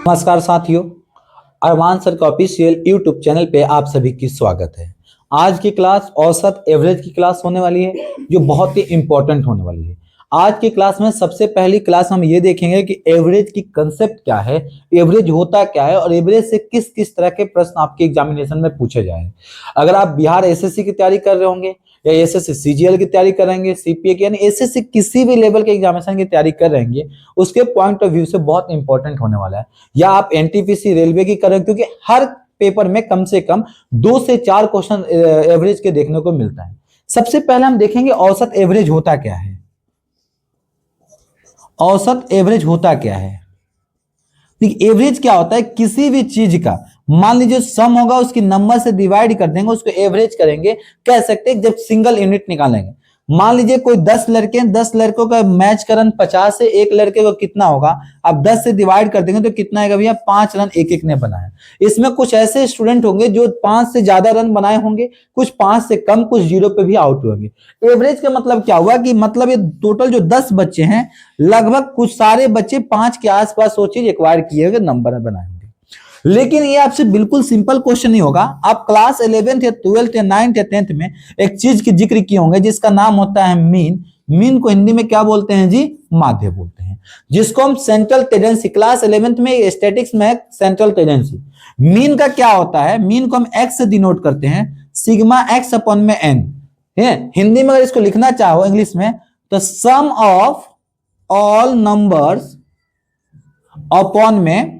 नमस्कार साथियों, अरमान सर का ऑफिशियल यूट्यूब चैनल पे आप सभी की स्वागत है। आज की क्लास औसत एवरेज की क्लास होने वाली है, जो बहुत ही इंपॉर्टेंट होने वाली है। आज की क्लास में सबसे पहली क्लास हम ये देखेंगे कि एवरेज की कंसेप्ट क्या है, एवरेज होता क्या है और एवरेज से किस किस तरह के प्रश्न आपके एग्जामिनेशन में पूछे जाए। अगर आप बिहार एसएससी की तैयारी कर रहे होंगे या एसएससी सीजीएल की तैयारी करेंगे, सीपीए की, यानी एसएससी किसी भी लेवल के एग्जामिनेशन की तैयारी कर रहे हैं, उसके पॉइंट ऑफ व्यू से बहुत इंपॉर्टेंट होने वाला है। या आप एनटीपीसी रेलवे की करें, क्योंकि हर पेपर में कम से कम 2 से 4 क्वेश्चन एवरेज के देखने को मिलता है। सबसे पहले हम देखेंगे औसत एवरेज होता क्या है। औसत एवरेज होता क्या है? एवरेज क्या होता है? किसी भी चीज का मान लीजिए सम होगा, उसकी नंबर से डिवाइड कर देंगे, उसको एवरेज करेंगे। कह सकते हैं जब सिंगल यूनिट निकालेंगे, मान लीजिए कोई 10 लड़के हैं, 10 लड़कों का मैच का रन 50 है, एक लड़के को कितना होगा? आप 10 से डिवाइड कर देंगे तो कितना आएगा भैया? 5 रन एक एक ने बनाया। इसमें कुछ ऐसे स्टूडेंट होंगे जो 5 से ज्यादा रन बनाए होंगे, कुछ 5 से कम, कुछ 0 पे भी आउट होंगे। एवरेज का मतलब क्या हुआ कि मतलब ये टोटल जो 10 बच्चे हैं, लगभग कुछ सारे बच्चे 5 के आसपास वो चीज एक्वायर किए हुए नंबर बनाएंगे। लेकिन ये आपसे बिल्कुल सिंपल क्वेश्चन नहीं होगा। आप क्लास 11th या 12th या 9th या 10th में एक चीज की जिक्र किए होंगे जिसका नाम होता है मीन। मीन को हिंदी में क्या बोलते हैं जी? माध्य बोलते हैं, जिसको हम सेंट्रल टेंडेंसी, क्लास 11th में स्टैटिक्स में सेंट्रल टेंडेंसी। मीन का क्या होता है? मीन को हम एक्स से डिनोट करते हैं, सिग्मा एक्स अपॉन में एन है। हिंदी में अगर इसको लिखना चाहो इंग्लिश में तो सम ऑफ ऑल नंबर्स अपॉन में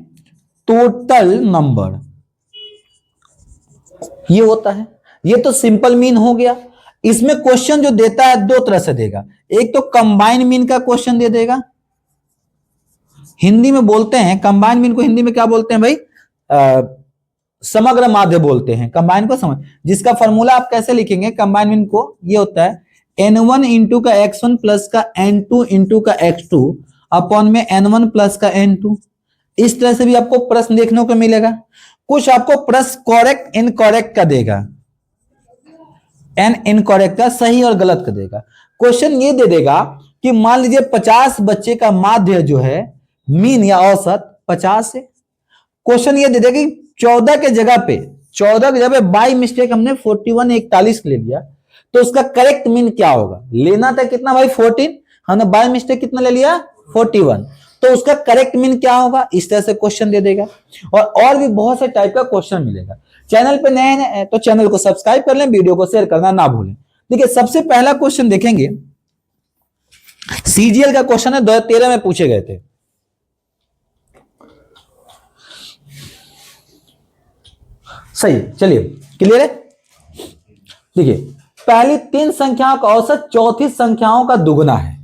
टोटल नंबर, ये होता है। ये तो सिंपल मीन हो गया। इसमें क्वेश्चन जो देता है दो तरह से देगा। एक तो कंबाइन मीन का क्वेश्चन दे देगा, हिंदी में बोलते हैं कंबाइन मीन को हिंदी में क्या बोलते हैं भाई? समग्र माध्य बोलते हैं कंबाइन को। समझ, जिसका फॉर्मूला आप कैसे लिखेंगे कंबाइन मीन को? ये होता है n1 इंटू का x1 प्लस का n2 इंटू का x2 अपॉन में n1 प्लस का n2। इस तरह से भी आपको प्रश्न देखने को मिलेगा। कुछ आपको प्रश्न करेक्ट इनकरेक्ट का देगा, एन इनकरेक्ट का, सही और गलत का देगा। क्वेश्चन ये दे देगा कि मान लीजिए 50 बच्चे का माध्य जो है मीन या औसत 50 है। क्वेश्चन ये दे देगा कि 14 के जगह पे बाई मिस्टेक हमने 41 41 ले लिया, तो उसका करेक्ट मीन क्या होगा? लेना था कितना भाई? 14, हमने बाई मिस्टेक कितना ले लिया? 41, तो उसका करेक्ट मीन क्या होगा? इस तरह से क्वेश्चन दे देगा। और भी बहुत से टाइप का क्वेश्चन मिलेगा। चैनल पे नए हैं तो चैनल को सब्सक्राइब कर लें, वीडियो को शेयर करना ना भूलें। देखिए सबसे पहला क्वेश्चन देखेंगे, सीजीएल का क्वेश्चन है, 2013 में पूछे गए थे। सही, चलिए क्लियर है। देखिए पहली 3 संख्याओं का औसत चौथी संख्याओं का दुगुना है,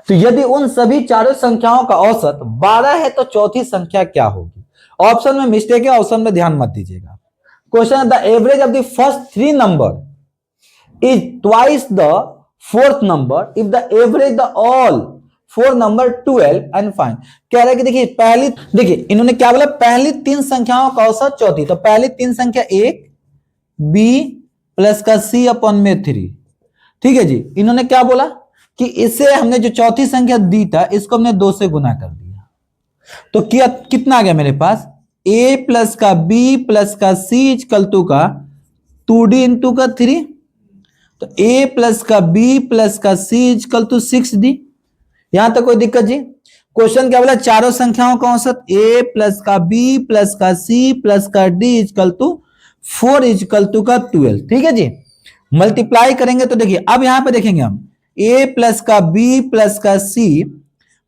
तो यदि उन सभी चारों संख्याओं का औसत 12 है तो चौथी संख्या क्या होगी? ऑप्शन में मिस्टेक है, ऑप्शन में ध्यान मत दीजिएगा। Question, the average of the first 3 number is twice the fourth number if the average the all 4 number 12 and find. कह रहा है कि देखिए इन्होंने क्या बोला? पहली 3 संख्याओं का औसत चौथी, तो पहली 3 संख्या 1 b प्लस का c अपॉन में 3। ठीक है जी। इन्होंने क्या बोला कि इसे हमने जो चौथी संख्या दी था इसको हमने 2 से गुना कर दिया, तो कितना आ गया मेरे पास? a प्लस का b प्लस का c इक्वल टू का 2d इंटू का 3, तो a प्लस का b प्लस का c इक्वल टू 6d। यहां तक कोई दिक्कत जी? क्वेश्चन क्या बोला? चारों संख्याओं का औसत a प्लस का b प्लस का c प्लस का d equal to 4 equal to का 12। ठीक है जी। मल्टीप्लाई करेंगे तो देखिए अब यहां पे देखेंगे हम a प्लस का b प्लस का c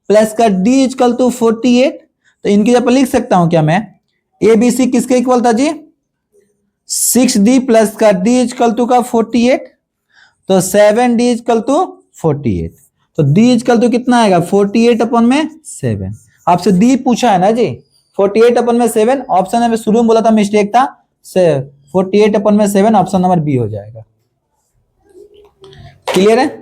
प्लस का d इक्वल टू 48, तो इनकी जगह पर लिख सकता हूं क्या मैं? a b c किसके इक्वल था जी? 6d प्लस का d इक्वल टू का 48, तो 7d इक्वल टू 48, तो d इक्वल टू कितना आएगा? 48 अपन में 7। आपसे d पूछा है ना जी, 48 अपन में 7। ऑप्शन में शुरू में बोला था मिस्टेक था, 48 अपन में 7, ऑप्शन नंबर बी हो जाएगा। क्लियर है?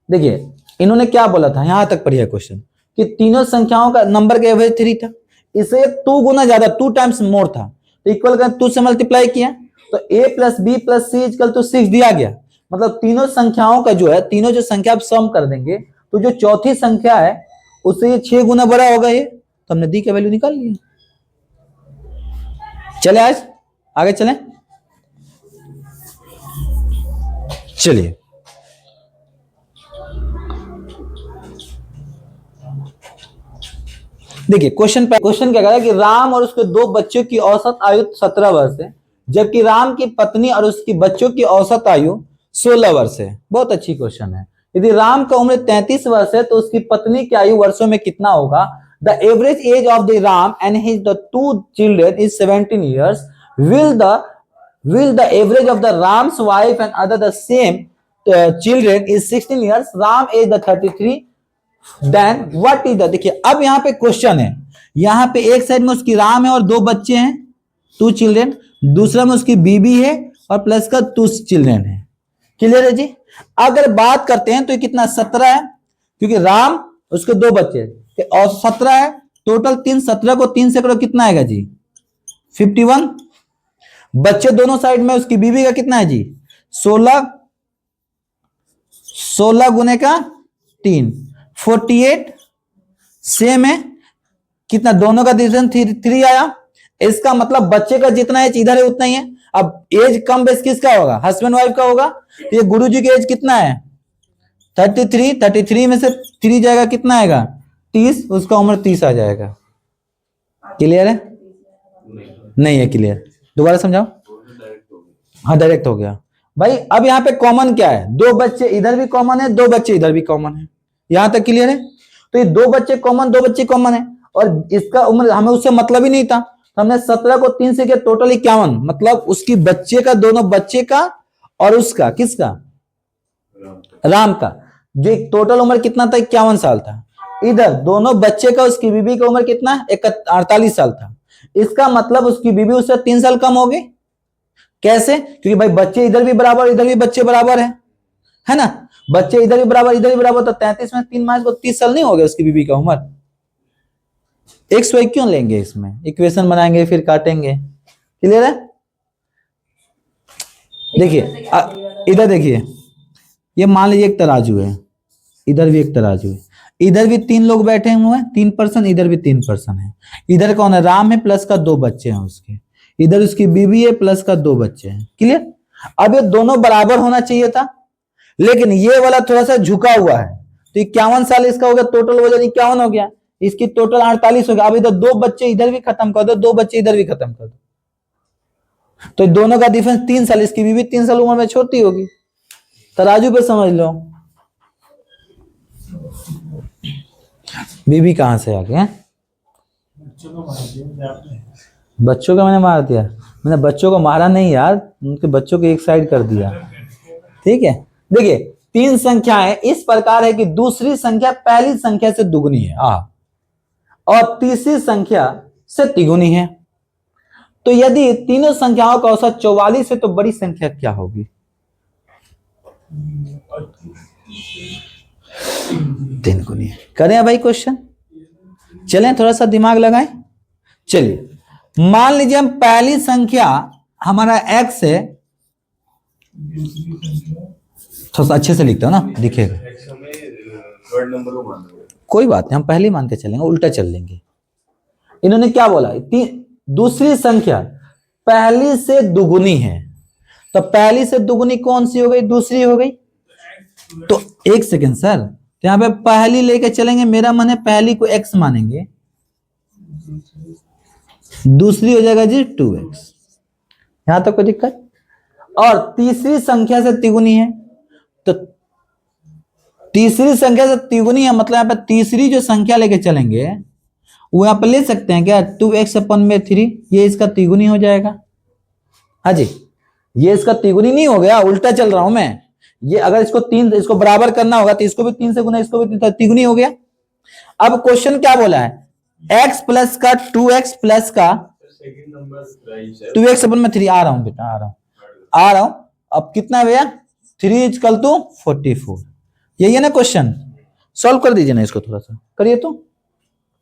देखिए इन्होंने क्या बोला था, यहां तक पढ़िए क्वेश्चन, कि तीनों संख्याओं का नंबर का एवरेज 3 था, इसे 2 गुना ज्यादा, 2 टाइम्स मोर था, तो इक्वल का 2 से मल्टीप्लाई किया, तो a plus b plus c equal to 6 दिया गया। मतलब तीनों संख्याओं का जो है, तीनों जो संख्या आप सम कर देंगे तो जो चौथी संख्या है उससे ये 6 गुना बड़ा होगा ये, तो हमने डी का वैल्यू निकाल लिया। चले आज आगे चलें। चलिए देखिए क्वेश्चन क्या कह रहा है कि राम और उसके 2 बच्चों की औसत आयु 17 वर्ष है, जबकि राम की पत्नी और उसकी बच्चों की औसत आयु 16 वर्ष है। बहुत अच्छी क्वेश्चन है। यदि राम का उम्र 33 वर्ष है तो उसकी पत्नी की आयु वर्षों में कितना होगा? The average age of the Ram and his the 2 children is 17 years. Will the average of the Ram's wife and other the same children is 16 years? Ram is the 33. Then what is the, देखिए अब यहाँ पे question है, यहाँ पे एक side में उसकी राम है और 2 बच्चे हैं 2 चिल्ड्रन, दूसरा में उसकी बीबी है और प्लस का 2 चिल्ड्रन है। क्लियर है जी? अगर बात करते हैं तो ये कितना 17 है, क्योंकि राम उसके 2 बच्चे और 17 है टोटल 3, 17 को 3 से करो कितना आएगा जी? 51। बच्चे दोनों साइड में, उसकी बीबी का कितना है जी? 16 गुने का 3 48। सेम है, कितना दोनों का डिवीजन 3 आया। इसका मतलब बच्चे का जितना एज इधर है उतना ही है। अब एज कम बेस किसका होगा? हस्बैंड वाइफ का होगा। ये गुरुजी की एज कितना है? 33 में से 3 जाएगा कितना आएगा? 30, उसका उम्र 30 आ जाएगा। क्लियर है? नहीं है क्लियर? दोबारा समझाओ। हाँ डायरेक्ट हो गया भाई। अब यहाँ पे कॉमन क्या है? 2 बच्चे इधर भी कॉमन है, 2 बच्चे इधर भी कॉमन है। यहां तक क्लियर है? तो ये 2 बच्चे कॉमन, 2 बच्चे कॉमन है और इसका उम्र हमें उससे मतलब ही नहीं था, तो हमने 17 को 3 से किया टोटल 51। मतलब उसकी बच्चे का, दोनों बच्चे का और उसका, किसका? राम का, जो टोटल उम्र कितना था? 51 साल था। इधर दोनों बच्चे का, उसकी बीबी का उम्र कितना? 48 साल था। इसका मतलब उसकी बीबी उससे 3 साल कम होगी। कैसे? क्योंकि भाई बच्चे इधर भी बराबर, इधर भी बच्चे बराबर है ना? बच्चे इधर भी बराबर, इधर भी बराबर, तो 33 में 3 मार्च को 30 साल नहीं हो गया उसकी बीबी का उम्र। XY क्यों लेंगे? इसमें इक्वेशन बनाएंगे फिर काटेंगे। क्लियर है? देखिए इधर देखिए, ये मान लीजिए एक तराजू है, इधर भी एक तराजू है, इधर भी 3 लोग बैठे हुए हैं, 3 पर्सन, इधर भी 3 पर्सन है। इधर कौन है? राम है प्लस का 2 बच्चे हैं उसके, इधर उसकी बीबी है प्लस का 2 बच्चे हैं। क्लियर? अब ये दोनों बराबर होना चाहिए था, लेकिन ये वाला थोड़ा सा झुका हुआ है, तो 51 साल इसका हो गया, टोटल वजन 51 हो गया, इसकी टोटल 48 हो गया। अब इधर 2 बच्चे इधर भी खत्म कर दो, 2 बच्चे इधर भी खत्म कर दो, तो दोनों का डिफरेंस 3 साल, इसकी बीबी 3 साल उम्र में छोटी होगी। तराजू पे समझ लो, बीबी कहां से आ गया? बच्चों का मैंने मार दिया? मैंने बच्चों को मारा नहीं यार, उनके बच्चों को एक साइड कर दिया। ठीक है? देखिए 3 संख्याएं इस प्रकार है कि दूसरी संख्या पहली संख्या से दुगुनी है और तीसरी संख्या से तिगुनी है। तो यदि तीनों संख्याओं का औसत 44 है तो बड़ी संख्या क्या होगी? 3 गुनी है। करें भाई क्वेश्चन? चलें थोड़ा सा दिमाग लगाएं। चलिए मान लीजिए हम पहली संख्या हमारा x है, थोड़ा सा अच्छे से लिखते हो ना, दिखेगा। कोई बात नहीं, हम पहली मान के चलेंगे, उल्टा चल लेंगे। इन्होंने क्या बोला? दूसरी संख्या पहली से दुगुनी है, तो पहली से दुगुनी कौन सी हो गई? दूसरी हो गई। तो एक सेकेंड सर, तो यहां पे पहली लेके चलेंगे, मेरा मन है पहली को x मानेंगे, दूसरी हो जाएगा जी 2x। यहां तक कोई दिक्कत? और तीसरी संख्या से तिगुनी है, तो तीसरी संख्या से तिगुनी है मतलब यहां पर तीसरी जो संख्या लेके चलेंगे वो यहां पर ले सकते हैं क्या? 2x अपन में 3, ये इसका तिगुनी हो जाएगा। हाँ जी, ये इसका तिगुनी नहीं हो गया, उल्टा चल रहा हूं मैं। ये अगर इसको 3, इसको बराबर करना होगा तो इसको भी 3 से गुना, इसको भी तिगुनी हो गया। अब क्वेश्चन क्या बोला है? x प्लस का 2x प्लस का 2x अपन में 3। आ रहा हूं बेटा, आ रहा हूं। अब कितना है भैया? 3 इक्वल टू 44। यही है ना क्वेश्चन? सॉल्व कर दीजिए ना इसको, थोड़ा सा करिए तो।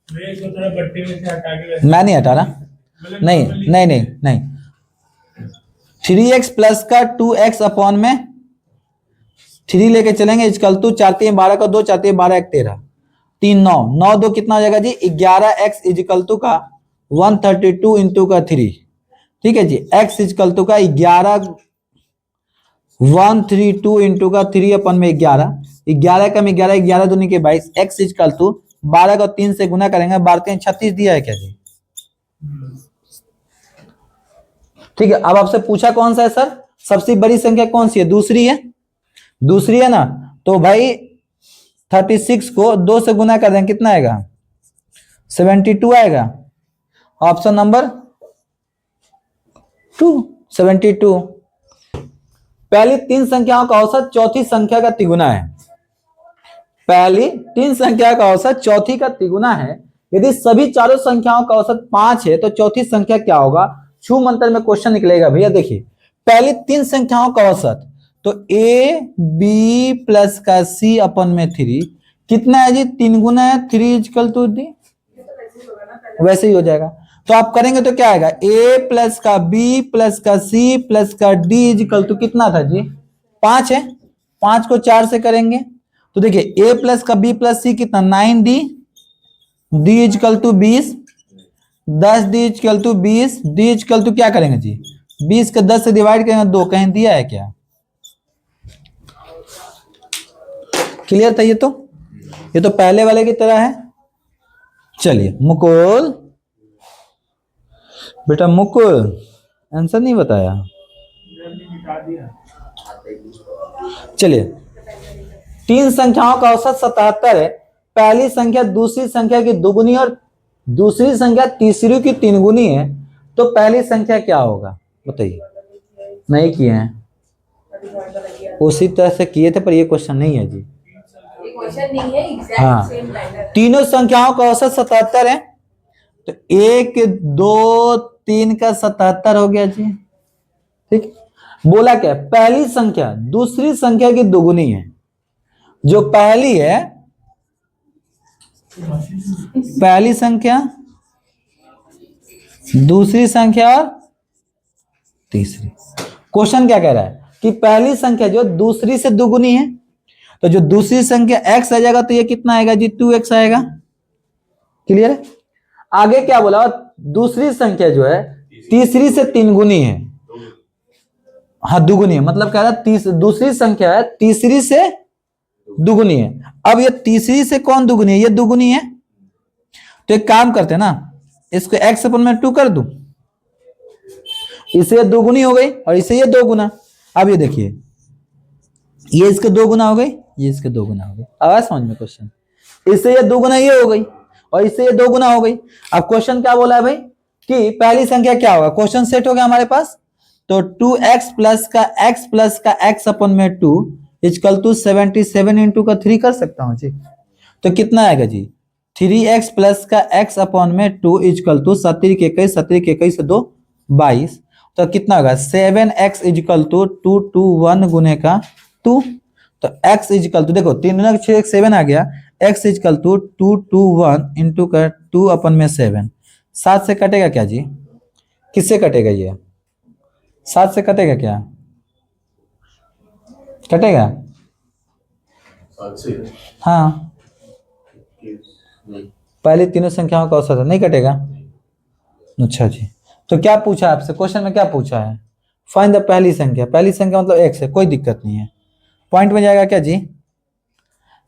मैं नहीं हटा रहा, नहीं 3x प्लस का 2x अपॉन में 3 लेके चलेंगे, इक्वल टू 4 3 12 का 2, 4 3 12 1 13। 3 9 9 2 कितना हो जाएगा जी 11x इजिकल टू का 132 इंटू का 3। ठीक है जी, x इजिकल टू का 132 इंटू का 3 अपन में 11 11 कम 11 11 दूनी के 22 x इजिकल टू 12 को 3 से गुना करेंगे 12 36 दिया है क्या जी। ठीक है, अब आपसे पूछा कौन सा है सर, सबसे बड़ी संख्या कौन सी है, दूसरी है, दूसरी है ना, तो भाई 36 को 2 से गुना कर दें कितना आएगा 72 आएगा। Option number 2 72। पहली 3 संख्याओं का औसत चौथी संख्या का तिगुना है। पहली 3 संख्या का औसत चौथी का तिगुना है। यदि सभी चारों संख्याओं का औसत 5 है तो चौथी संख्या क्या होगा। छू मंत्र में क्वेश्चन निकलेगा भैया। देखिए पहली 3 संख्याओं का औसत तो a b प्लस का c अपन में 3 कितना है जी 3 गुना है 3 इक्वल टू d, वैसे ही हो जाएगा। तो आप करेंगे तो क्या आएगा a प्लस का b प्लस का c प्लस का d इक्वल टू कितना था जी 5 है। 5 को 4 से करेंगे तो देखिए a प्लस का b प्लस c कितना 9d, d equal to 20, 10d equal to 20, d equal to क्या करेंगे जी 20 का 10 से डिवाइड करेंगे 2, कहीं दिया है क्या। क्लियर था ये तो पहले वाले की तरह है। चलिए मुकुल बेटा, मुकुल आंसर नहीं बताया। चलिए 3 संख्याओं का औसत 77 है। पहली संख्या दूसरी संख्या की दुगुनी और दूसरी संख्या तीसरी की 3 गुनी है तो पहली संख्या क्या होगा बताइए। नहीं किए हैं, उसी तरह से किए थे पर ये क्वेश्चन नहीं है जी। हाँ, तीनों संख्याओं का औसत 77 है तो 1 2 3 का 77 हो गया जी। ठीक, बोला क्या पहली संख्या दूसरी संख्या की दुगुनी है। जो पहली है पहली संख्या दूसरी संख्या और तीसरी। क्वेश्चन क्या कह रहा है कि पहली संख्या जो दूसरी से दुगुनी है तो जो दूसरी संख्या x आ जाएगा तो ये कितना आएगा जी 2x आएगा। क्लियर है। आगे क्या बोला दूसरी संख्या जो है तीसरी से 3 गुनी है। हाँ दुगुनी है, मतलब कह रहा है दूसरी संख्या है तीसरी से दुगुनी है। अब ये तीसरी से कौन दुगुनी है, ये दुगुनी है। तो एक काम करते हैं ना, इसको x अपन में 2 कर दूं, इसे 2 गुनी हो गई और इसे ये 2 गुना। अब ये देखिए ये इसके 2 गुना हो गई, ये इसके 2 गुना हो गई। आवाज समझ में क्वेश्चन, इससे ये 2 गुना ये हो गई और इससे ये 2 गुना हो गई। अब क्वेश्चन क्या बोला है भाई कि पहली संख्या क्या होगा। क्वेश्चन सेट हो गया हमारे पास। तो 2x प्लस का x अपन में 2 इक्वल टू 77 इंटू का 3 कर सकता हूं जी। तो कितना आएगा जी 3x प्लस का x अपन में 2 इक्वल टू 17 के 21 से 2 22। तो कितना होगा 7x इक्वल टू 2 2 1 गुने का 2। तो x इक्वल टू देखो 3 गुना 6 7 आ गया। x इक्वल टू 2 2 1 इंटू का 2 अपन में 7। 7 से कटेगा क्या जी, किससे कटेगा ये 7 से कटेगा क्या, कटेगा। हाँ पहली तीनों संख्याओं का औसत है, नहीं कटेगा। अच्छा जी, तो क्या पूछा आपसे क्वेश्चन में, क्या पूछा है फाइंड द पहली संख्या। पहली संख्या मतलब x है, कोई दिक्कत नहीं है। पॉइंट में जाएगा क्या जी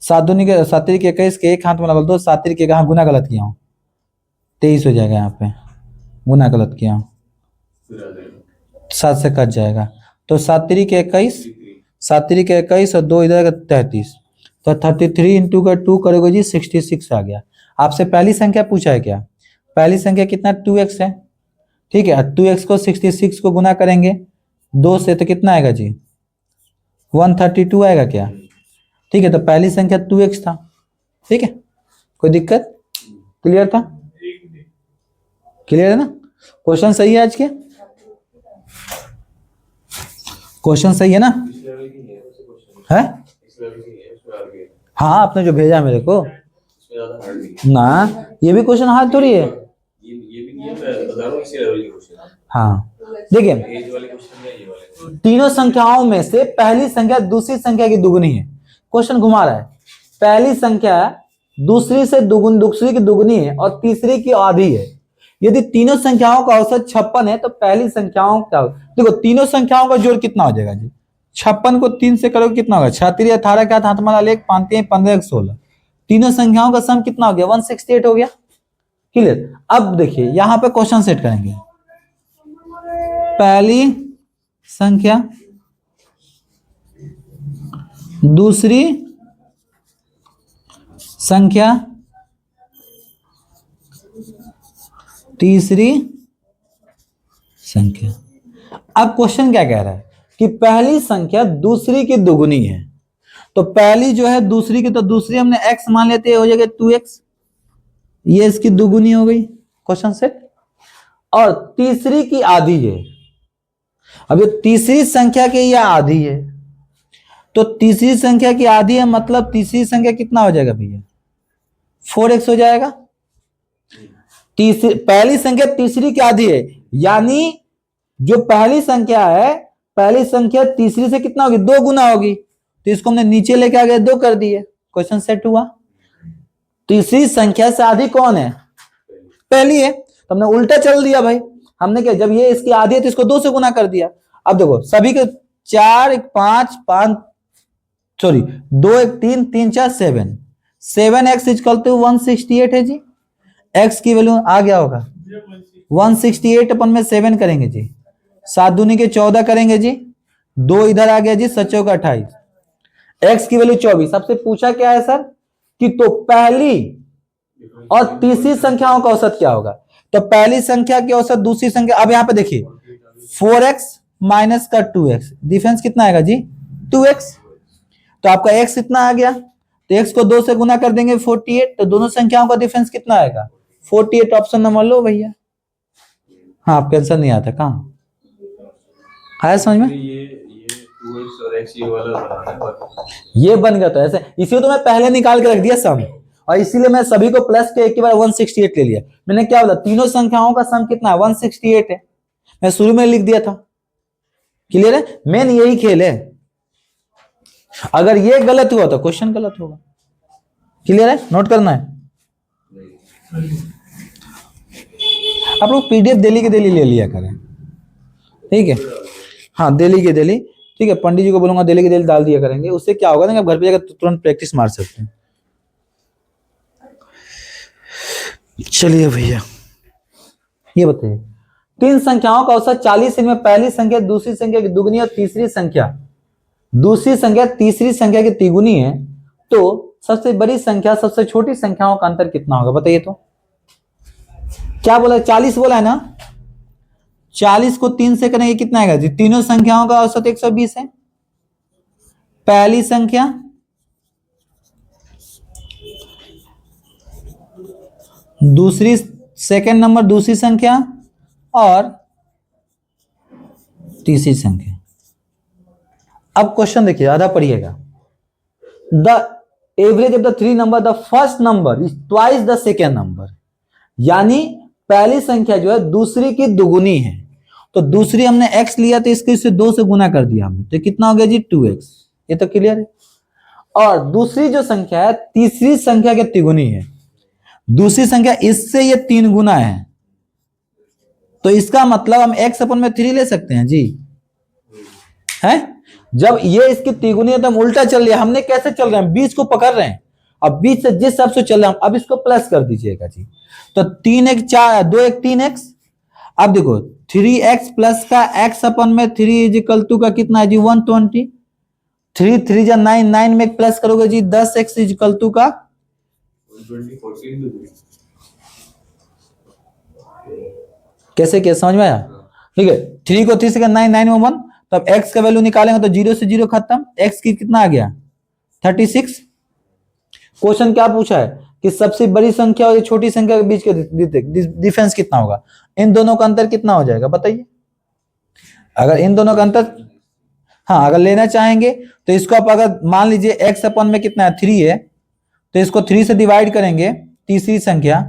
7 दूनी के 7 के 21 के एक हाथ में लगा दो, 7 के कहा गुना गलत किया हूं 23 हो जाएगा, यहाँ पे गुना गलत किया हूं 7 से कट जाएगा। तो 7 के 21 और 2 इधर 33। तो 33 इंटू का 2 करोगे जी 66 आ गया। आपसे पहली संख्या पूछा है क्या, पहली संख्या कितना 2x है। ठीक है, 2x को 66 को गुना करेंगे 2 से तो कितना आएगा जी 132 आएगा क्या। ठीक है, तो पहली संख्या 2x था। ठीक है, कोई दिक्कत, क्लियर था, क्लियर है ना। क्वेश्चन सही है, आज के क्वेश्चन सही है ना है। हाँ आपने जो भेजा मेरे को ना, ये भी क्वेश्चन हार्ड थोड़ी है। हाँ देखिए तीनों संख्याओं में से पहली संख्या दूसरी संख्या की दुगुनी है। क्वेश्चन घुमा रहा है, पहली संख्या दूसरी से दुगुन, दूसरी की दुगुनी है और तीसरी की आधी है। यदि तीनों संख्याओं का औसत 56 है तो पहली संख्याओं का, देखो तीनों संख्याओं का जोड़ कितना हो जाएगा जी? 56 को 3 से करोगे कितना होगा? 36 18 क्या हाथ मारा लेख 5 15 16, तीनों संख्याओं का सम कितना हो गया? 168 हो गया। क्लियर? अब देखिए यहां पे क्वेश्चन सेट करेंगे। पहली संख्या, दूसरी संख्या, तीसरी संख्या। अब क्वेश्चन क्या कह रहा है कि पहली संख्या दूसरी की दुगुनी है, तो पहली जो है दूसरी की, तो दूसरी हमने x मान लेते हैं, हो जाएगा 2x, ये इसकी दुगुनी हो गई। Question set. और तीसरी की आधी है। अब ये तीसरी संख्या की यह आधी है, तो तीसरी संख्या की आधी है मतलब तीसरी संख्या कितना हो जाएगा भैया? 4x हो जाएगा। तीसरी, पहली संख्या तीसरी की आधी है, यानी जो पहली संख्या है, पहली संख्या तीसरी से कितना होगी? 2 गुना होगी, तो इसको हमने नीचे लेके आ गए 2 कर दिए। क्वेश्चन सेट हुआ। तीसरी संख्या से आधी कौन है? पहली है, तो हमने उल्टा चल दिया भाई। हमने क्या, जब ये इसकी आधी है तो इसको 2 से गुना कर दिया। अब देखो सभी के 4 1 5 5 सॉरी 2 1 3 3 4 7, 7x इक्वल टू 168 है जी। x की वैल्यू आ गया होगा 168 अपन में 7 करेंगे जी, 7 दूनी के 14 करेंगे जी, 2 इधर आ गया जी, 7 चौका 28, x की वैल्यू 24। सबसे पूछा क्या है सर कि तो पहली और तीसरी संख्याओं का औसत क्या होगा? तो पहली संख्या के औसत दूसरी संख्या, अब यहां पे देखिए 4x माइनस का 2x, डिफरेंस कितना आएगा जी? 2x। तो आपका x इतना आ गया, तो x को 2 से गुना कर देंगे 48, तो दोनों संख्याओं का डिफरेंस कितना आएगा? 48। ऑप्शन नंबर लो भैया। हाँ, आपका आंसर नहीं आता, कहाँ आया समझ में? ये बन गया, तो ऐसे इसी तो मैं पहले निकाल के रख दिया सम, और इसीलिए मैं सभी को प्लस के एक के बार 168 ले लिया। मैंने क्या बोला? तीनों संख्याओं का सम कितना है? 168 है। मैं शुरू में लिख दिया था। क्लियर है? मेन यही खेल है। अगर ये गलत हुआ तो क्वेश्चन गलत होगा। क्लियर है? नोट करना है। आप लोग पीडीएफ डेली के डेली ले लिया करें, ठीक है? हाँ, डेली के डेली, ठीक है? पंडित जी को बोलूंगा डेली के डेली डाल दिया करेंगे, उससे क्या होगा ना, घर पे जाकर तुरंत प्रैक्टिस मार सकते हैं। चलिए भैया, ये बताइए 3 संख्याओं का औसत 40, इनमें पहली संख्या दूसरी संख्या की दुगुनी और तीसरी संख्या तीसरी संख्या की तिगुनी है, तो सबसे बड़ी संख्या सबसे छोटी संख्याओं का अंतर कितना होगा? बताइए तो। क्या बोला? 40 बोला है ना? 40 को 3 से करेंगे कितना आएगा जी? तीनों संख्याओं का औसत 120 है। पहली संख्या, दूसरी, सेकंड नंबर दूसरी संख्या और तीसरी संख्या। अब क्वेश्चन देखिए, आधा पढ़िएगा। The average of the 3 number, the first number is twice the second number, यानी पहली संख्या जो है दूसरी की दुगुनी है, तो दूसरी हमने x लिया तो इसको इससे 2 से गुना कर दिया हमने, तो कितना हो गया जी? 2x। ये तो क्लियर है। और दूसरी जो संख्या है तीसरी संख्या के तिगुनी है, दूसरी संख्या इससे ये 3 गुना है, तो इसका मतलब हम x अपन में 3 ले सकते हैं जी, है? जब ये इसकी तिगुनी है तो हम उल्टा चल रहे हैं। हमने कैसे चल रहे हैं? बीच को पकड़ रहे हैं, अब बीच से जिस हिसाब से चल रहे हैं, अब इसको प्लस कर दीजिएगा जी, तो 3x 4 2 1 3x। अब देखो 3x प्लस का x अपन में 3 इज इक्वल टू का कितना है जी? 120। 3 3 जा 9, 9 में प्लस करोगे जी 10x इज इक्वल टू का 120। कैसे क्या समझ में आया? ठीक है, 3 को 3 से 9 9 में 1, तब x का वैल्यू निकालेंगे तो 0 से 0 खत्म, x की कितना आ गया? 36। क्वेश्चन क्या पूछा है कि सबसे बड़ी संख्या और छोटी संख्या के बीच का डिफरेंस कितना होगा? इन दोनों का अंतर कितना हो जाएगा बताइए? अगर इन दोनों का अंतर, हाँ, अगर लेना चाहेंगे तो इसको आप अगर मान लीजिए x अपन में कितना है? 3 है, तो इसको 3 से डिवाइड करेंगे तीसरी संख्या,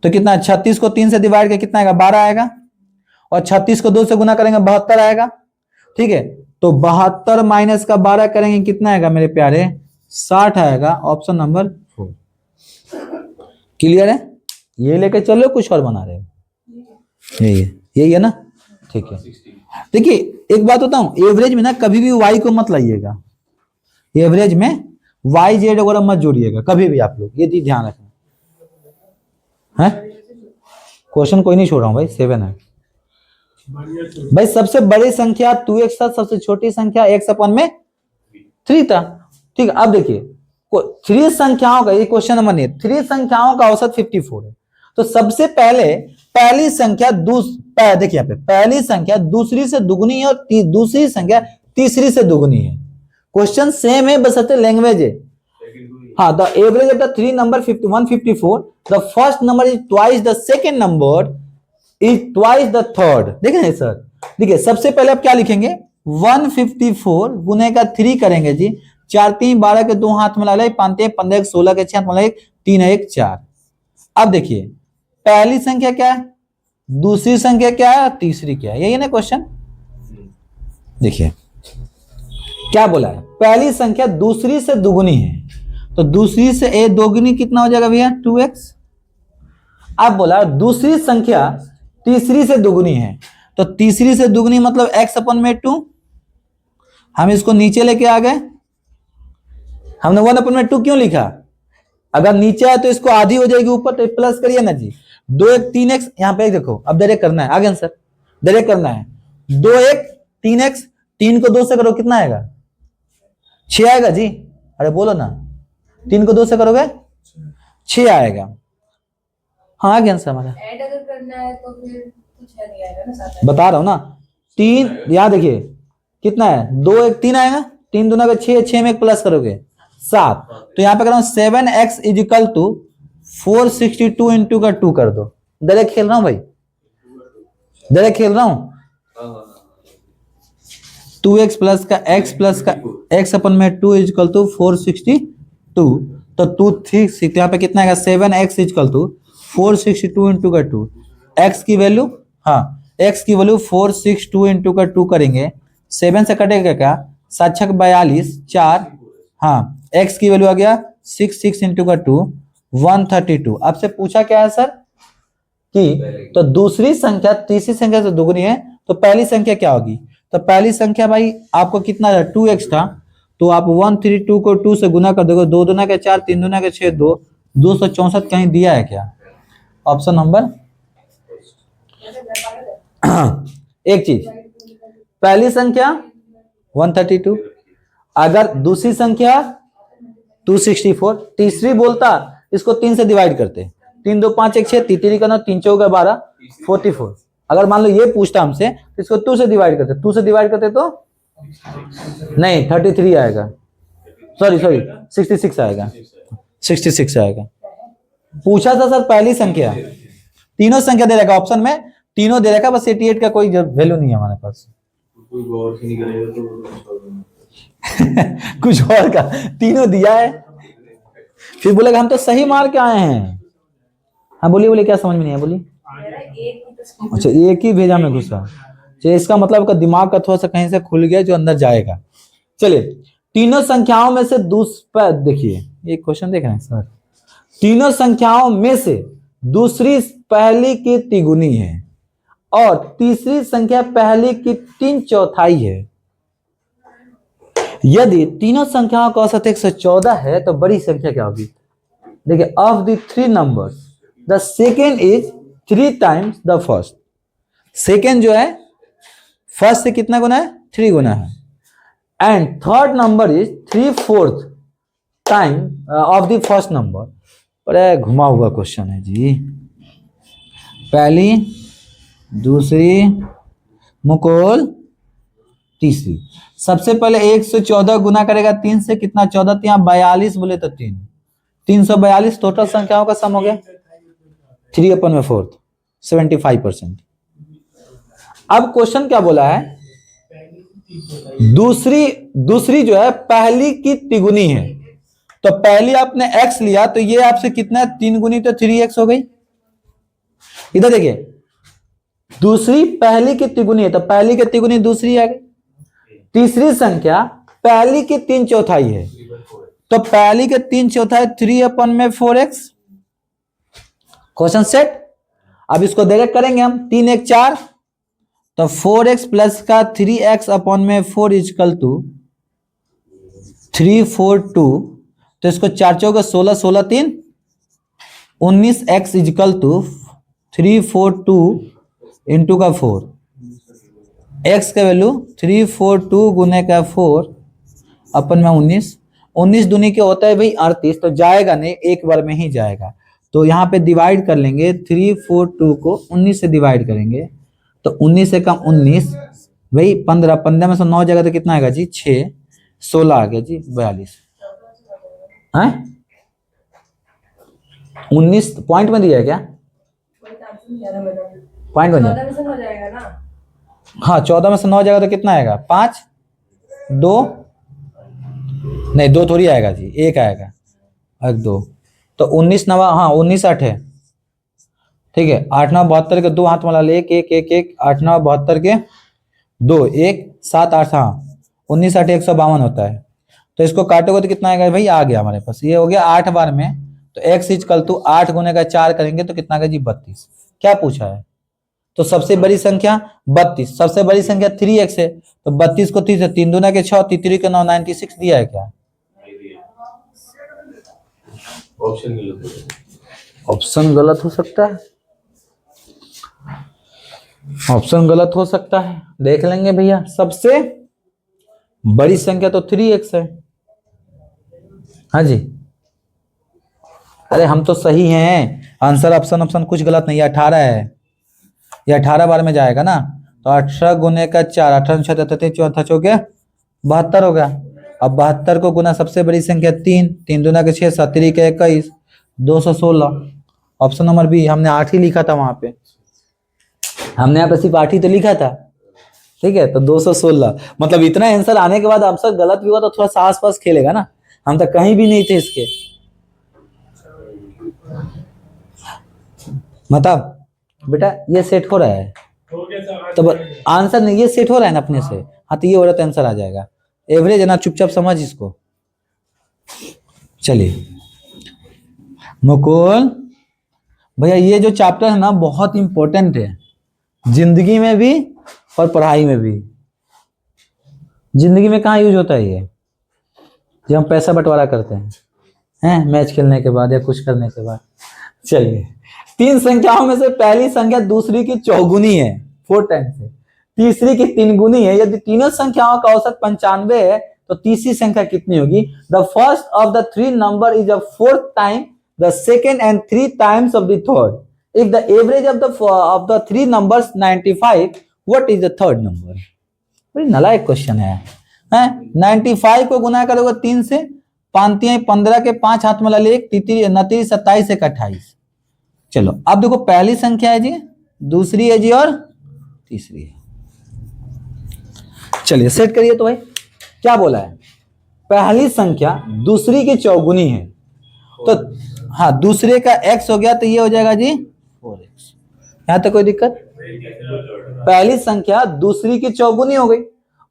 तो कितना? 36 को 3 से डिवाइड करके कितना आएगा? 12 आएगा, और 36 को 2 से गुना करेंगे 72 आएगा, ठीक है? तो 72 माइनस का 12 करेंगे कितना आएगा मेरे प्यारे? 60 आएगा। Option number 4। क्लियर है? ये लेके चलो, कुछ और बना रहे हो? यही है ना? ठीक है। देखिए एक बात बताऊं, एवरेज में ना कभी भी वाई को मत लाइएगा, एवरेज में वाई जेड वगैरह मत जोड़िएगा कभी भी आप लोग, ये चीज ध्यान रखना है। क्वेश्चन कोई नहीं छोड़ रहा हूं भाई, 7 है भाई। सबसे बड़ी संख्या 2x था, सबसे छोटी संख्या x अपन में 3 था। ठीक है, अब देखिए 3 संख्याओं का, ये क्वेश्चन नंबर नहीं, 3 संख्याओं का औसत 54 है। तो सबसे पहले पहली संख्या देखिए यहाँ पे पहली संख्या दूसरी से दुगुनी है और दूसरी संख्या तीसरी से दुगुनी है। क्वेश्चन सेम है, बस लैंग्वेज है। हाँ, the average of the 3 number 154, the first number is twice the second number is twice the third. देखें सर, देखिए सबसे पहले आप क्या लिखेंगे, 154 गुने का 3 करेंगे जी, 4 3 12 के 2 हाथ में ला ले, 5 15 1 16 के 6 हाथ में ला ले, 3 1 4। अब देखिए पहली संख्या क्या है, दूसरी संख्या क्या है, तीसरी क्या है, यही है ना क्वेश्चन। देखिए क्या बोला है, पहली संख्या दूसरी से दुगुनी है, तो दूसरी से ए दोगुनी कितना हो जाएगा भैया, 2x। अब बोला दूसरी संख्या तीसरी से दुगुनी है, तो तीसरी से दुगुनी मतलब x अपन में 2। हम इसको नीचे लेके आ गए, हमने 1 अपन में 2 क्यों लिखा, अगर नीचे है तो इसको आधी हो जाएगी, ऊपर तो प्लस करिए ना जी। 2 1 3x, यहाँ पे देखो अब डायरेक्ट करना है, आगे आंसर डायरेक्ट करना है। 2 1 3x, 3 को 2 से करो कितना आएगा, 6 आएगा जी। अरे बोलो ना, 3 को 2 से करोगे 6 आएगा। हाँ आगे आंसर हमारा, ऐड अगर करना है तो फिर कुछ नहीं आएगा ना, साथ बता रहा हूं ना। 3 यहाँ देखिए कितना है, 2 1 3 आएगा, 3 दूना का 6, 6 में एक प्लस करोगे 7। तो यहाँ पे कर रहा हूं 7x is equal to 462 into का 2 कर दो। डायरेक्ट खेल रहा हूं भाई, डायरेक्ट खेल रहा हूं। 2x प्लस का x प्लस का x अपन में 2 इज इक्वल टू 462, तो 2 3 यहाँ पे कितना आएगा, 7x is equal to 462 into का 2। x की वैल्यू, हाँ x की वैल्यू 462 इंटू का 2 करेंगे, 7 से कटेगा क्या, 7 6 42 4, हाँ x की वैल्यू आ गया 6 इंटू का 2 132। आपसे पूछा क्या है सर कि तो दूसरी संख्या तीसरी संख्या से दुगुनी है, तो पहली संख्या क्या होगी, तो पहली संख्या भाई आपको कितना 2x था, तो आप 132 को 2 से गुना कर दोगे, 2 दूना के 4, 3 दूना के 6, 2 264 कहीं दिया है क्या, ऑप्शन नंबर। एक चीज, पहली संख्या 132, अगर दूसरी संख्या 264, तीसरी बोलता इसको 3 से डिवाइड करते, 3 2 5 1 6, तीसरी का ना 3 4 12 44। अगर मान लो ये पूछता हमसे तो इसको 2 से डिवाइड करते, 2 से डिवाइड करते तो नहीं 33 आएगा, सॉरी 66 आएगा, 66 आएगा। पूछा था सर पहली संख्या, तीनों संख्या दे रखा ऑप्शन में, तीनों दे रखा, बस 88 का कोई वैल्यू नहीं है हमारे पास। कुछ और का तीनों दिया है, फिर बोलेगा हम तो सही मार के आए हैं। हाँ बोलिए क्या समझ में नहीं है, बोलिए। अच्छा एक ही भेजा में घुसा, चलिए इसका मतलब का दिमाग का थोड़ा सा कहीं से खुल गया जो अंदर जाएगा। चलिए तीनों संख्याओं में से देखिए एक क्वेश्चन देख रहे हैं सर, तीनों संख्याओं में से दूसरी पहली की तिगुनी है और तीसरी संख्या पहली की 3/4 है। यदि तीनों संख्याओं का औसत 114 है तो बड़ी संख्या क्या होगी। देखिए of the 3 numbers the second is 3 times the first. Second जो है फर्स्ट से कितना गुना है, 3 गुना है, and third number is 3/4 time of the first number. बड़ा घुमा हुआ क्वेश्चन है जी। पहली दूसरी मुकुल तीसरी, सबसे पहले 114 गुना करेगा 3 से, कितना 14 यहाँ 42 बोले तो 3, 342 टोटल संख्याओं का सम हो गया 3/4 75%। अब क्वेश्चन क्या बोला है, दूसरी जो है पहली की तिगुनी है, तो पहली आपने x लिया तो ये आपसे कितना है 3 गुनी तो 3x हो गई। इधर देखिए दूसरी पहली की तिगुनी है तो पहली की तिगुनी दूसरी आ गई। तीसरी संख्या पहली की 3/4 है, तो पहली के 3/4 3/4x, क्वेश्चन सेट। अब इसको डायरेक्ट करेंगे हम, 3 1 4, तो 4x प्लस का 3x अपॉन में 4 इजकल टू 3 4 2, तो इसको 4 चौका 16, 16 3 19x इजकल टू 3 4 2 इंटू का 4, x का वैल्यू 3 4 2 गुने का 4 अपन में 19, 19 दूनी के होता है भाई 38, तो जाएगा नहीं, एक बार में ही जाएगा। तो यहाँ पे डिवाइड कर लेंगे, 3 4 2 को 19 से डिवाइड करेंगे, तो 19 से कम 19 भाई 15, 15 में से 9 जगह तो कितना आएगा जी 6, 16 आ गया जी 42 है। 19 पॉइंट में दिया है क्या? पॉइंट में दिया, 14 में से हो जाएगा ना। हाँ 14 में से 9 जगह तो कितना आएगा 5 2, नहीं 2 थोड़ी आएगा जी, 1 आएगा, 1 2, तो 19 नवा, हाँ 19 8 है, ठीक है। 8 9 72 के 2 हाथ वाला ले, 1 1 1 1, 8 9 72 के 2 1 7 8, हाँ 19 8 152 होता है। तो इसको काटोगे तो कितना आएगा भाई, आ गया हमारे पास, ये हो गया 8 बार में, तो x इजकल टू 8 गुने का 4 करेंगे तो कितना आएगा जी 32। क्या पूछा है? तो सबसे बड़ी संख्या 32, सबसे बड़ी संख्या 3x है, तो 32 को 3 से 3 दूना के 6, 3 के 9, 96 दिया है क्या? ऑप्शन गलत हो सकता है, ऑप्शन गलत हो सकता है, देख लेंगे भैया। सबसे बड़ी संख्या तो 3x है, हाँ जी, अरे हम तो सही हैं, आंसर ऑप्शन ऑप्शन कुछ गलत नहीं है, 18 है, ये 18 बार में जाएगा ना, तो 18 गुने का 4, 18 4 चौके 72 होगा। अब 72 को गुना सबसे बड़ी संख्या 3, 3 दूना के 6, 7 3 के 21, 216, ऑप्शन नंबर बी। हमने 8 ही लिखा था वहां पे, हमने यहाँ पे सिर्फ 8 ही तो लिखा था, ठीक है। तो 216, मतलब इतना आंसर आने के बाद आंसर गलत भी हुआ तो थोड़ा सा आसपास खेलेगा ना, हम तो कहीं भी नहीं थे इसके, मतलब बेटा ये सेट हो रहा है तो आंसर नहीं, ये सेट हो रहा है ना अपने से, हाँ तो ये हो रहा तो आंसर आ जाएगा। एवरेज है ना, चुपचाप समझ इसको। चलिए मुकुल भैया, ये जो चैप्टर है ना बहुत इंपॉर्टेंट है, जिंदगी में भी और पढ़ाई में भी। जिंदगी में कहाँ यूज होता है ये, जब हम पैसा बंटवारा करते हैं मैच खेलने के बाद या कुछ करने के बाद। चलिए, 3 संख्याओं में से पहली संख्या दूसरी की चौगुनी है 4 टाइम्स है, तीसरी की 3 गुनी है। यदि तीनों संख्याओं का औसत 95 है तो तीसरी संख्या कितनी होगी? The first of the 3 number is a 4th time the second and 3 times of the third. If the average of the 3 numbers 95, what is the third number? बड़ी नालायक क्वेश्चन है। 95 को गुना करोगे 3 से, 5 15 के 5 हाथ में ला ले, 29 27 से 28। चलो अब देखो, पहली संख्या है जी, दूसरी है जी और तीसरी है। चलिए सेट करिए। तो भाई क्या बोला है? पहली संख्या दूसरी की चौगुनी है, तो हाँ दूसरे का x हो गया तो ये हो जाएगा जी 4x। यहां तक कोई दिक्कत? पहली संख्या दूसरी की चौगुनी हो गई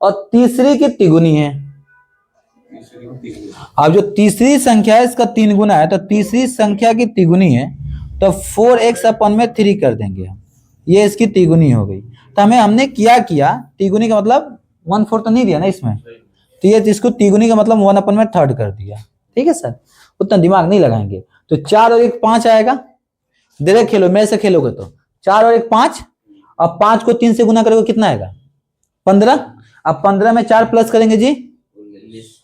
और तीसरी की तिगुनी है। अब जो तीसरी संख्या है इसका 3 गुना है, तो तीसरी संख्या की तिगुनी है, तो 4x अपन में 3 कर देंगे हम, ये इसकी तिगुनी हो गई। तो हमने क्या किया, तिगुनी का मतलब 1/4 तो नहीं दिया ना इसमें, तो ये इसको तिगुनी का मतलब 1 अपन में 3rd कर दिया। ठीक है सर, उतना दिमाग नहीं लगाएंगे। तो 4 और 1 5 आएगा, डायरेक्ट खेलो, मेरे से खेलोगे तो 4 और 1 5, अब 5 को 3 से गुना करोगे कितना आएगा? 15। अब 15 में 4 प्लस करेंगे जी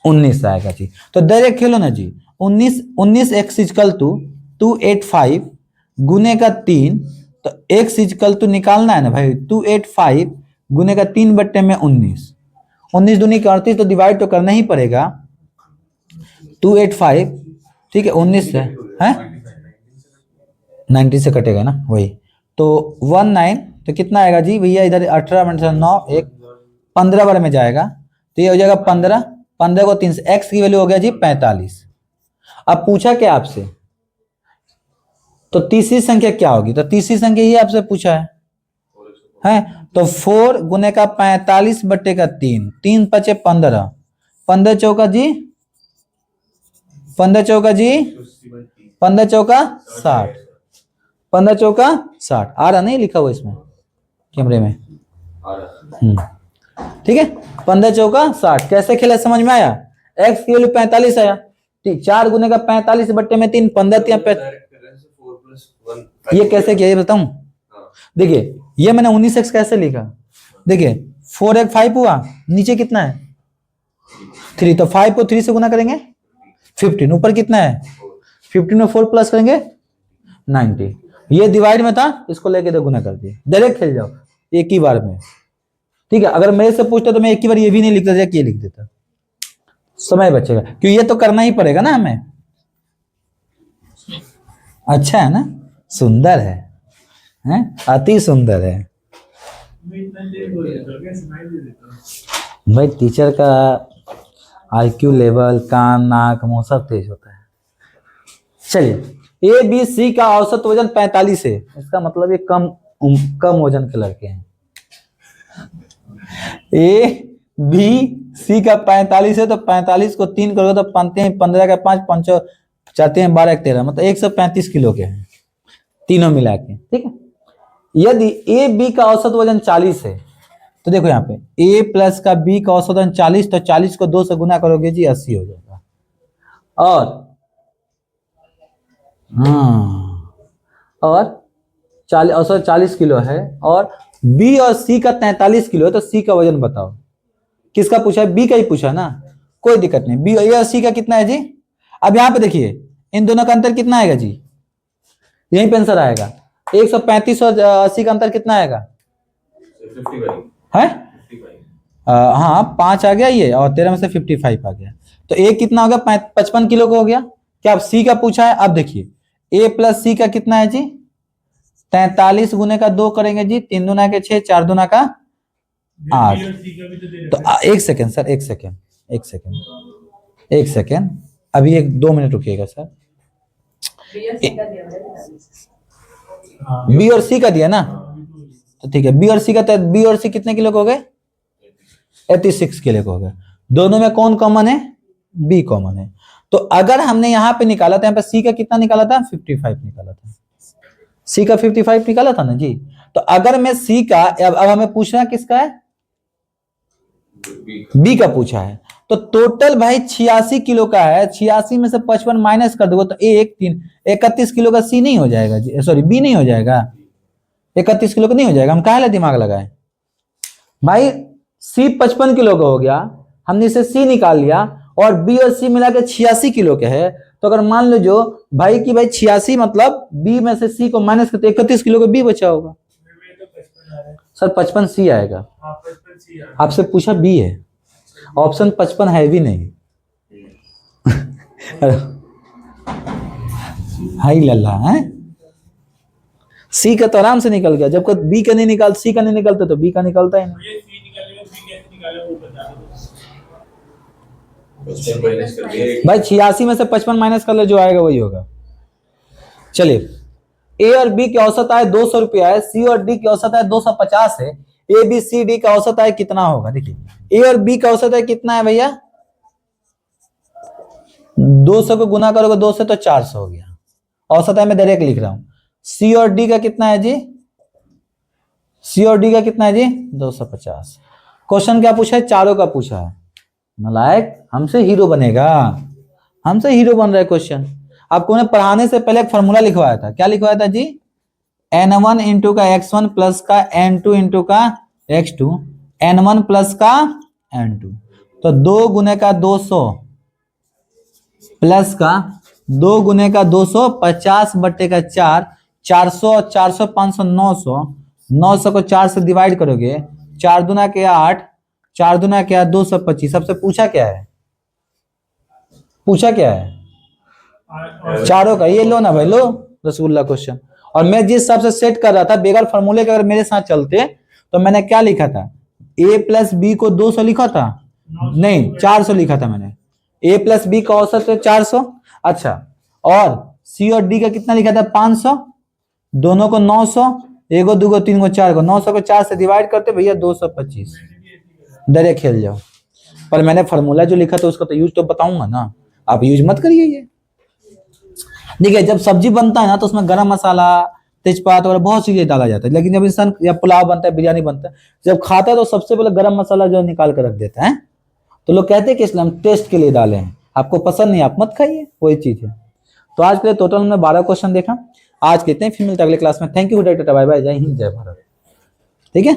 19 आएगा जी। तो डायरेक्ट खेलो ना जी, 19 x इजकल टू 285 गुने का 3, तो x इजकल टू निकालना है ना भाई, 285 गुने का 3 बट्टे में 19, 19 दूनी के 38, तो डिवाइड तो करना ही पड़ेगा। 285, ठीक है, 19 से है 90 से कटेगा ना वही, तो 19, तो कितना आएगा जी भैया, इधर 18 में 9 1 15 बार में जाएगा, तो ये हो जाएगा 15, 15 को 3 से, x की वैल्यू हो गया जी 45। अब पूछा क्या आपसे, तो तीसरी संख्या क्या होगी? तो तीसरी संख्या ये आपसे पूछा है, तो 4 गुने का 45 बट्टे का 3, 3 पचे 15, 15 चौका जी 15 चौका 60, 15 चौका 60 आ रहा नहीं लिखा हुआ इसमें कैमरे में। ठीक है, 15 चौका 60 कैसे खेला समझ में आया। x की वैल्यू 45 आया, ठीक 4 गुने का 45 बट्टे में 3 15 ये कैसे किया ये बताऊं। देखिए ये मैंने 19x कैसे लिखा, देखिए 4x 5 हुआ, नीचे कितना है 3, तो 5 को 3 से गुना करेंगे 15, ऊपर कितना है 15 में 4 प्लस करेंगे 90, ये डिवाइड में था इसको लेके तो गुना कर दिए, डायरेक्ट खेल जाओ एक ही बार में। ठीक है, अगर मेरे से पूछते तो मैं एक ही बार ये भी नहीं लिखता, ये लिख देता, समय बचेगा, क्योंकि ये तो करना ही पड़ेगा ना हमें। अच्छा है ना, सुंदर है, अति सुंदर है भाई। टीचर का आईक्यू लेवल, कान नाक मुंह सब तेज होता है। चलिए ए बी सी का औसत वजन 45 है, इसका मतलब ये कम वजन के लड़के हैं। ए बी सी का 45 है तो 45 को 3 करोगे तो पाते हैं 15 का 5 5 चाहते हैं 12 13, मतलब 135 किलो के हैं तीनों मिला के। ठीक है, यदि ए बी का औसत वजन 40 है तो देखो यहाँ पे ए प्लस का बी का औसत वजन 40, तो 40 को 2 से गुना करोगे जी 80 हो जाएगा। और 40 औसत 40 किलो है और बी और सी का 43 किलो है, तो सी का वजन बताओ। किसका पूछा है, बी का ही पूछा ना, कोई दिक्कत नहीं। बी और सी का कितना है जी, अब यहाँ पे देखिए इन दोनों का अंतर कितना आएगा जी, यहीं पे आंसर आएगा। 135 और 80 का अंतर कितना आएगा है, हाँ 5 आ गया ये और 13 में से 55 आ गया, तो ए कितना हो गया 55 किलो का हो गया। क्या अब सी का पूछा है, अब देखिए ए प्लस सी का कितना है जी 43 गुने का 2 करेंगे जी, 3 दूना के 6 4 दूना का 8। तो एक सेकेंड सर, एक सेकेंड अभी 2 मिनट रुकिएगा सर। बी और सी का दिया ना, तो ठीक है बी और सी का, तो बी और सी कितने किलो के हो गए 86 किलो के हो गए। दोनों में कौन कॉमन है, बी कॉमन है। तो अगर हमने यहाँ पे निकाला था, यहाँ पे सी का कितना निकाला था 55 निकाला था, सी का 55 निकाला था ना जी। तो अगर मैं सी का, अब हमें पूछना किसका है, बी का पूछा है, तो टोटल भाई 86 किलो का है, 86 में से 55 माइनस कर दोगे तो 31 किलो का सी नहीं हो जाएगा जी, सॉरी बी नहीं हो जाएगा, 31 किलो का नहीं हो जाएगा। हम काहे दिमाग लगाए भाई, सी 55 किलो का हो गया, हमने इसे सी निकाल लिया और बी और सी मिला के 86 किलो के है। तो अगर मान लो जो भाई कि भाई 86 मतलब बी में से सी को माइनस करते 31 किलो का बी बचा होगा। सर 55 सी आएगा, आपसे पूछा बी है, ऑप्शन 55 है भी नहीं। हाई लल्ला है, सी का तो आराम से निकल गया, जब तक बी का नहीं निकाल, सी का नहीं निकलता तो बी का निकलता है नहीं। भाई 86 में से 55 माइनस कर ले, जो आएगा वही होगा। चलिए ए और बी की औसत आय 200 रुपया है, सी और डी की औसत आय 250 है, ए बी सी डी का औसत आय कितना होगा। देखिए ए और बी का औसत आय कितना है भैया, 200 को गुना करोगे 2 से तो 400 हो गया, औसत आय मैं डायरेक्ट लिख रहा हूं। सी और डी का कितना है जी, सी और डी का कितना है जी 250। क्वेश्चन क्या पूछा है, चारों का पूछा है। नालायक, हमसे हीरो बनेगा, हमसे हीरो बन रहा है क्वेश्चन। आपको ने पढ़ाने से पहले एक फॉर्मूला लिखवाया था, क्या लिखवाया था जी, n1 इंटू का x1 प्लस का n2 इंटू का x2, n1 प्लस का n2, तो 2 गुने का 200 प्लस का 2 गुने का 200 50 बट्टे का 4, 400 400 500 900, 900 को 4 से डिवाइड करोगे, 4 दूना के 8, 4 दूना क्या 225। सबसे पूछा क्या है, पूछा क्या है, चारों का। ये लो ना भाई, लो रसगुल्ला क्वेश्चन। और मैं जिस हिसाब से सेट कर रहा था बेगर फॉर्मूले के, अगर मेरे साथ चलते तो मैंने क्या लिखा था, a प्लस बी को 200 लिखा था, नहीं 400 लिखा था मैंने। a प्लस बी का औसत है 400, अच्छा, और c और d का कितना लिखा था 500, दोनों को 900, एगो दूगो तीन गो चार को, 900 को 4 से डिवाइड करते भैया 225। डायरेक्ट खेल जाओ। पर मैंने फॉर्मूला जो लिखा था उसका तो यूज तो बताऊंगा ना, आप यूज मत करिए ये। देखिए जब सब्जी बनता है ना तो उसमें गरम मसाला, तेजपात वगैरह बहुत चीजें डाला जाता है, लेकिन जब इंसान या पुलाव बनता है, बिरयानी बनता है, जब खाता है तो सबसे पहले गरम मसाला जो निकाल कर रख देता है। तो लोग कहते हैं कि इसलिए हम टेस्ट के लिए डाले हैं, आपको पसंद नहीं आप मत खाइए, वही चीज है। तो आज के लिए टोटल हमने 12 क्वेश्चन देखा। आज के इतने, फिर मिलते हैं अगले क्लास में। थैंक यू, टाटा, बाय बाय, जय हिंद, जय भारत। ठीक है।